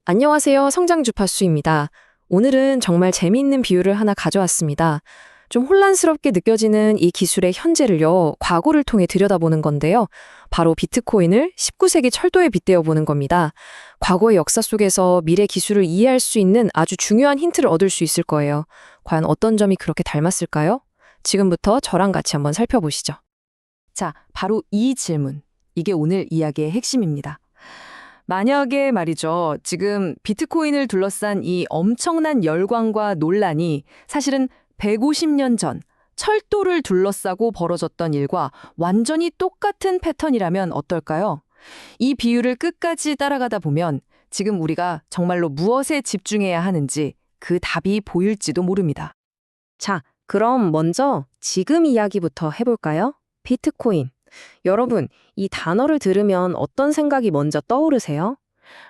안녕하세요. 성장 주파수입니다. 오늘은 정말 재미있는 비유를 하나 가져왔습니다. 좀 혼란스럽게 느껴지는 이 기술의 현재를요, 과거를 통해 들여다보는 건데요. 바로 비트코인을 19세기 철도에 빗대어 보는 겁니다. 과거의 역사 속에서 미래 기술을 이해할 수 있는 아주 중요한 힌트를 얻을 수 있을 거예요. 과연 어떤 점이 그렇게 닮았을까요? 지금부터 저랑 같이 한번 살펴보시죠. 자, 바로 이 질문. 이게 오늘 이야기의 핵심입니다. 만약에 말이죠, 지금 비트코인을 둘러싼 이 엄청난 열광과 논란이 사실은 150년 전 철도를 둘러싸고 벌어졌던 일과 완전히 똑같은 패턴이라면 어떨까요? 이 비유를 끝까지 따라가다 보면 지금 우리가 정말로 무엇에 집중해야 하는지 그 답이 보일지도 모릅니다. 자, 그럼 먼저 지금 이야기부터 해볼까요? 비트코인. 여러분, 이 단어를 들으면 어떤 생각이 먼저 떠오르세요?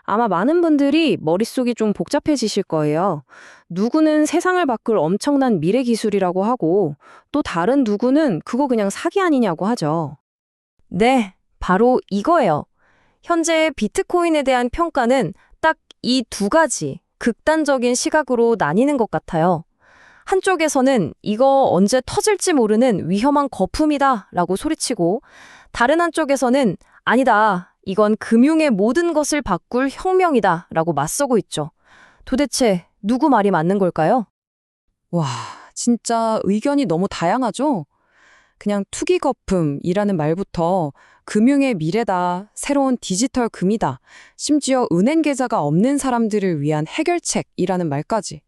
아마 많은 분들이 머릿속이 좀 복잡해지실 거예요. 누구는 세상을 바꿀 엄청난 미래 기술이라고 하고, 또 다른 누구는 그거 그냥 사기 아니냐고 하죠. 네, 바로 이거예요. 현재 비트코인에 대한 평가는 딱 이 두 가지 극단적인 시각으로 나뉘는 것 같아요. 한쪽에서는 이거 언제 터질지 모르는 위험한 거품이다 라고 소리치고, 다른 한쪽에서는 아니다, 이건 금융의 모든 것을 바꿀 혁명이다 라고 맞서고 있죠. 도대체 누구 말이 맞는 걸까요? 와, 진짜 의견이 너무 다양하죠? 그냥 투기 거품이라는 말부터 금융의 미래다, 새로운 디지털 금이다, 심지어 은행 계좌가 없는 사람들을 위한 해결책이라는 말까지.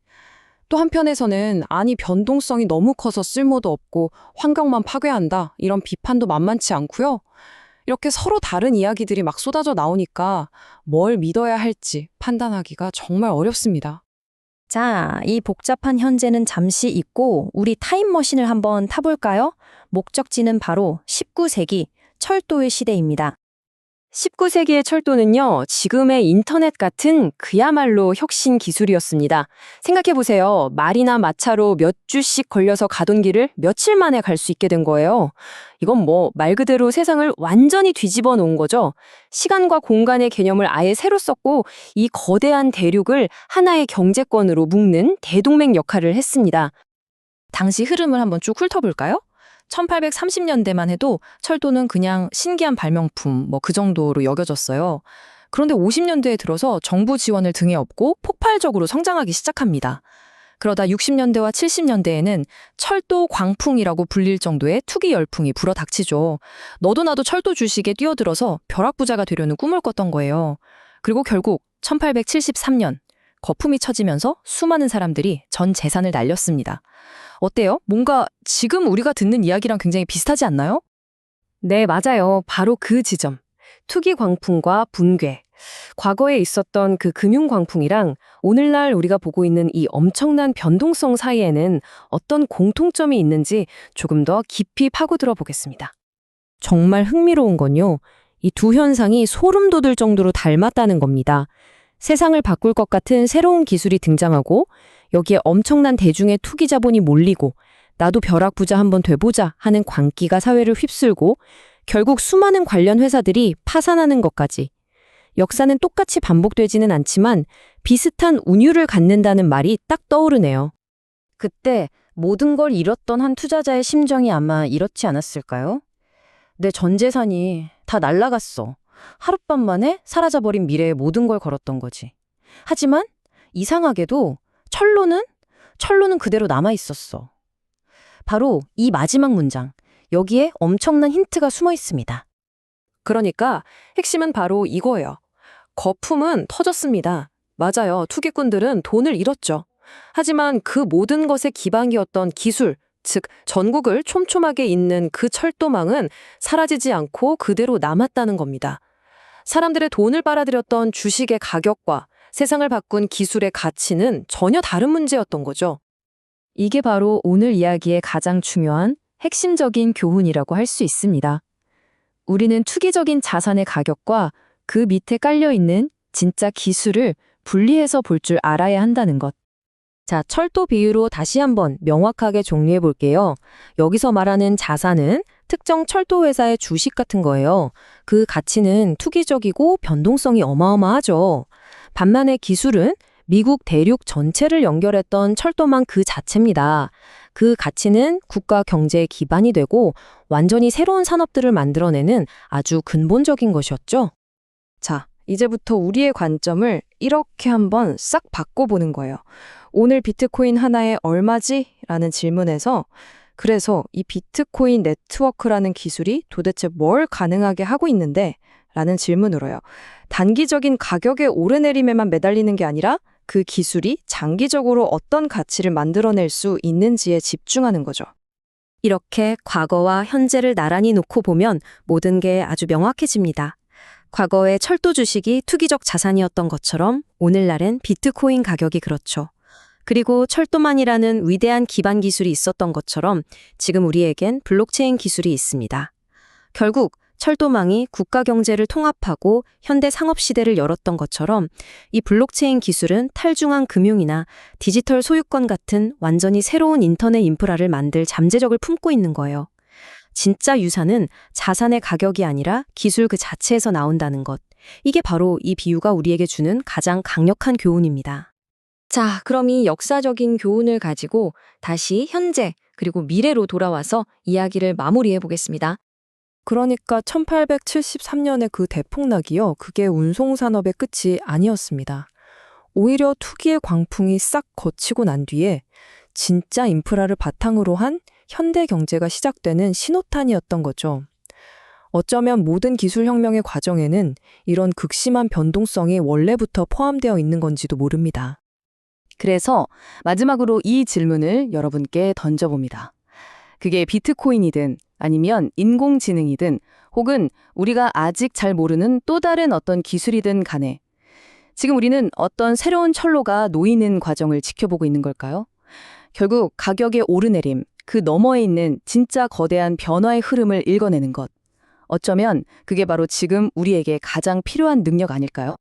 또 한편에서는 아니 변동성이 너무 커서 쓸모도 없고 환경만 파괴한다, 이런 비판도 만만치 않고요. 이렇게 서로 다른 이야기들이 막 쏟아져 나오니까 뭘 믿어야 할지 판단하기가 정말 어렵습니다. 자, 이 복잡한 현재는 잠시 잊고 우리 타임머신을 한번 타볼까요? 목적지는 바로 19세기 철도의 시대입니다. 19세기의 철도는요, 지금의 인터넷 같은 그야말로 혁신 기술이었습니다. 생각해보세요. 말이나 마차로 몇 주씩 걸려서 가던 길을 며칠 만에 갈 수 있게 된 거예요. 이건 뭐 말 그대로 세상을 완전히 뒤집어 놓은 거죠. 시간과 공간의 개념을 아예 새로 썼고, 이 거대한 대륙을 하나의 경제권으로 묶는 대동맹 역할을 했습니다. 당시 흐름을 한번 쭉 훑어볼까요? 1830년대만 해도 철도는 그냥 신기한 발명품, 그 정도로 여겨졌어요. 그런데 50년대에 들어서 정부 지원을 등에 업고 폭발적으로 성장하기 시작합니다. 그러다 60년대와 70년대에는 철도 광풍이라고 불릴 정도의 투기 열풍이 불어닥치죠. 너도 나도 철도 주식에 뛰어들어서 벼락부자가 되려는 꿈을 꿨던 거예요. 그리고 결국 1873년 거품이 쳐지면서 수많은 사람들이 전 재산을 날렸습니다. 어때요? 뭔가 지금 우리가 듣는 이야기랑 굉장히 비슷하지 않나요? 네, 맞아요. 바로 그 지점. 투기 광풍과 붕괴. 과거에 있었던 그 금융 광풍이랑 오늘날 우리가 보고 있는 이 엄청난 변동성 사이에는 어떤 공통점이 있는지 조금 더 깊이 파고들어 보겠습니다. 정말 흥미로운 건요, 이 두 현상이 소름 돋을 정도로 닮았다는 겁니다. 세상을 바꿀 것 같은 새로운 기술이 등장하고, 여기에 엄청난 대중의 투기 자본이 몰리고, 나도 벼락부자 한번 돼보자 하는 광기가 사회를 휩쓸고, 결국 수많은 관련 회사들이 파산하는 것까지. 역사는 똑같이 반복되지는 않지만 비슷한 운율을 갖는다는 말이 딱 떠오르네요. 그때 모든 걸 잃었던 한 투자자의 심정이 아마 이렇지 않았을까요? 내 전 재산이 다 날라갔어. 하룻밤 만에 사라져버린 미래에 모든 걸 걸었던 거지. 하지만 이상하게도 철로는 그대로 남아있었어. 바로 이 마지막 문장, 여기에 엄청난 힌트가 숨어 있습니다. 그러니까 핵심은 바로 이거예요. 거품은 터졌습니다. 맞아요. 투기꾼들은 돈을 잃었죠. 하지만 그 모든 것의 기반이었던 기술, 즉 전국을 촘촘하게 잇는 그 철도망은 사라지지 않고 그대로 남았다는 겁니다. 사람들의 돈을 빨아들였던 주식의 가격과 세상을 바꾼 기술의 가치는 전혀 다른 문제였던 거죠. 이게 바로 오늘 이야기의 가장 중요한 핵심적인 교훈이라고 할 수 있습니다. 우리는 투기적인 자산의 가격과 그 밑에 깔려있는 진짜 기술을 분리해서 볼 줄 알아야 한다는 것. 자, 철도 비유로 다시 한번 명확하게 정리해 볼게요. 여기서 말하는 자산은 특정 철도 회사의 주식 같은 거예요. 그 가치는 투기적이고 변동성이 어마어마하죠. 반면에 기술은 미국 대륙 전체를 연결했던 철도망 그 자체입니다. 그 가치는 국가 경제의 기반이 되고 완전히 새로운 산업들을 만들어내는 아주 근본적인 것이었죠. 자, 이제부터 우리의 관점을 이렇게 한번 싹 바꿔보는 거예요. 오늘 비트코인 하나에 얼마지? 라는 질문에서 그래서 이 비트코인 네트워크라는 기술이 도대체 뭘 가능하게 하고 있는데? 라는 질문으로요. 단기적인 가격의 오르내림에만 매달리는 게 아니라 그 기술이 장기적으로 어떤 가치를 만들어낼 수 있는지에 집중하는 거죠. 이렇게 과거와 현재를 나란히 놓고 보면 모든 게 아주 명확해집니다. 과거의 철도 주식이 투기적 자산이었던 것처럼 오늘날엔 비트코인 가격이 그렇죠. 그리고 철도만이라는 위대한 기반 기술이 있었던 것처럼 지금 우리에겐 블록체인 기술이 있습니다. 결국 철도망이 국가 경제를 통합하고 현대 상업 시대를 열었던 것처럼 이 블록체인 기술은 탈중앙 금융이나 디지털 소유권 같은 완전히 새로운 인터넷 인프라를 만들 잠재력을 품고 있는 거예요. 진짜 유산은 자산의 가격이 아니라 기술 그 자체에서 나온다는 것. 이게 바로 이 비유가 우리에게 주는 가장 강력한 교훈입니다. 자, 그럼 이 역사적인 교훈을 가지고 다시 현재 그리고 미래로 돌아와서 이야기를 마무리해 보겠습니다. 그러니까 1873년의 그 대폭락이요. 그게 운송산업의 끝이 아니었습니다. 오히려 투기의 광풍이 싹 거치고 난 뒤에 진짜 인프라를 바탕으로 한 현대 경제가 시작되는 신호탄이었던 거죠. 어쩌면 모든 기술혁명의 과정에는 이런 극심한 변동성이 원래부터 포함되어 있는 건지도 모릅니다. 그래서 마지막으로 이 질문을 여러분께 던져봅니다. 그게 비트코인이든 아니면 인공지능이든 혹은 우리가 아직 잘 모르는 또 다른 어떤 기술이든 간에 지금 우리는 어떤 새로운 철로가 놓이는 과정을 지켜보고 있는 걸까요? 결국 가격의 오르내림, 그 너머에 있는 진짜 거대한 변화의 흐름을 읽어내는 것. 어쩌면 그게 바로 지금 우리에게 가장 필요한 능력 아닐까요?